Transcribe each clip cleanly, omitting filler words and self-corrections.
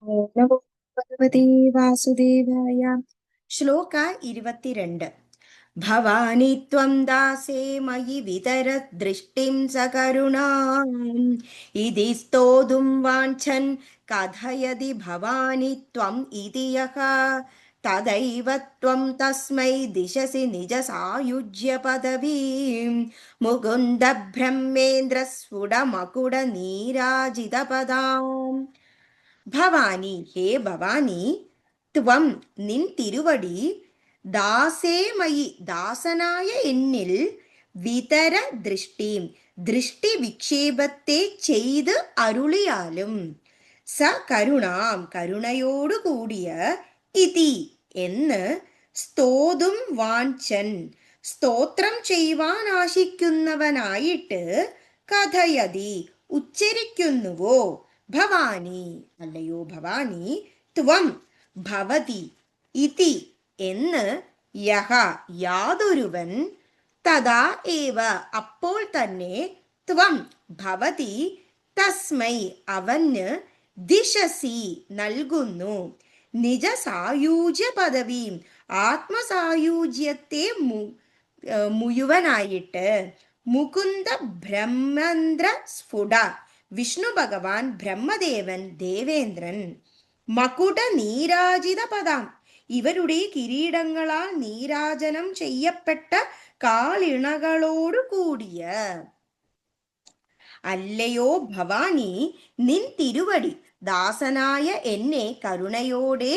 ഓം നമോ ഭഗവതേ വാസുദേവായ. ശ്ലോക 22. ഭവാനി ത്വം ദാസേ മയി വിതരദൃഷ്ടിം സകരുണാം ഇതി സ്തോതും വാഞ്ഛൻ കഥയതി ഭവാനി ത്വം ഇതി യഃ തദൈവ ത്വം തസ്മൈ ദിശസി നിജ സായുജ്യ പദവീം മുകുന്ദ ബ്രഹ്മേന്ദ്ര സ്ഫുടമകുട നീരാജിത പദാം. ഭവാനി, ഹേ ഭവാനി, ത്വം നിൻ തിരുവടി, ദാസേ മയി ദാസനായ എന്നിൽ, വിതര ദൃഷ്ടിം ദൃഷ്ടി വിക്ഷേപത്തെ ചെയ്ത് അരുളിയാലും, സ കരുണാം കരുണയോടു കൂടിയ, ഇതി എന്ന്, സ്തോതും വാഞ്ചൻ സ്തോത്രം ചെയ്യുവാൻ ആശിക്കുന്നവനായിട്ട്, കഥയതി ഉച്ചരിക്കുന്നുവോ, ഭവാനി അല്ലയോ ഭവാനി, ത്വം ഭവതി ഇതി എന്ന്, യഹ യാതൊരുവൻ, തഥാ ഏവ അപ്പോൾ തന്നെ, ത്വം ഭവതി തസ്മൈ അവന്, ദിശസി നൽകുന്നു, നിജ സായുജ്യ പദവിയും ആത്മസായുജ്യത്തെ മുഴുവനായിട്ട്, മുകുന്ദ ബ്രഹ്മേന്ദ്ര സ്ഫുട വിഷ്ണു ഭഗവാൻ ബ്രഹ്മദേവൻ ദേവേന്ദ്രൻ, മകുട നീരാജിത പദം ഇവരുടെ കിരീടങ്ങളാൽ നീരാജനം ചെയ്യപ്പെട്ട കാലിണകളോടു കൂടിയ, അല്ലയോ ഭവാനി, നിൻ തിരുവടി ദാസനായ എന്നെ കരുണയോടെ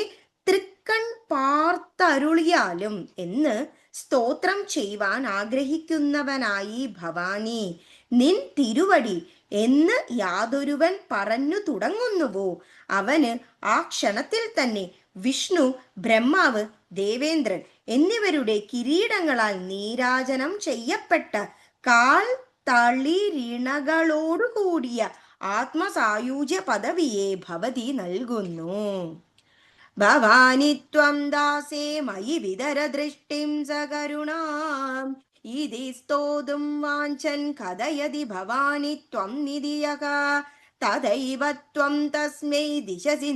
തൃക്കൺ പാർത്തരുളിയാലും എന്ന് സ്തോത്രം ചെയ്യുവാൻ ആഗ്രഹിക്കുന്നവനായി ഭവാനി, നിൻ തിരുവടി എന്ന് യാതൊരുവൻ പറഞ്ഞു തുടങ്ങുന്നുവോ അവന് ആ ക്ഷണത്തിൽ തന്നെ വിഷ്ണു, ബ്രഹ്മാവ്, ദേവേന്ദ്രൻ എന്നിവരുടെ കിരീടങ്ങളാൽ നീരാജനം ചെയ്യപ്പെട്ട കാൽ തളിരിണകളോടുകൂടിയ ആത്മസായുജ്യ പദവിയെ ഭവതി നൽകുന്നു. ഭവാനി ത്വം ദാസേ മയി വിതര ദൃഷ്ടിം സകരുണാം ഇതി സ്തോതും വാഞ്ചൻ കഥയതി ഭവാനി ത്വം നിധി യഃ തദൈവ ത്വം തസ്മൈ ദിശസി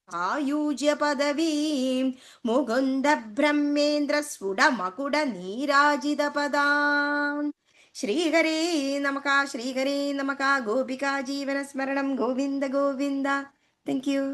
ആയുജ്യ പദവീം മുകുന്ദ ബ്രഹ്മേന്ദ്ര സ്ഫുട മകുട നീരാജിത പദാം. ശ്രീഹരേ നമഃ, ശ്രീഹരേ നമഃ. ഗോപികാ ജീവന സ്മരണം. ഗോവിന്ദ ഗോവിന്ദ. Thank U.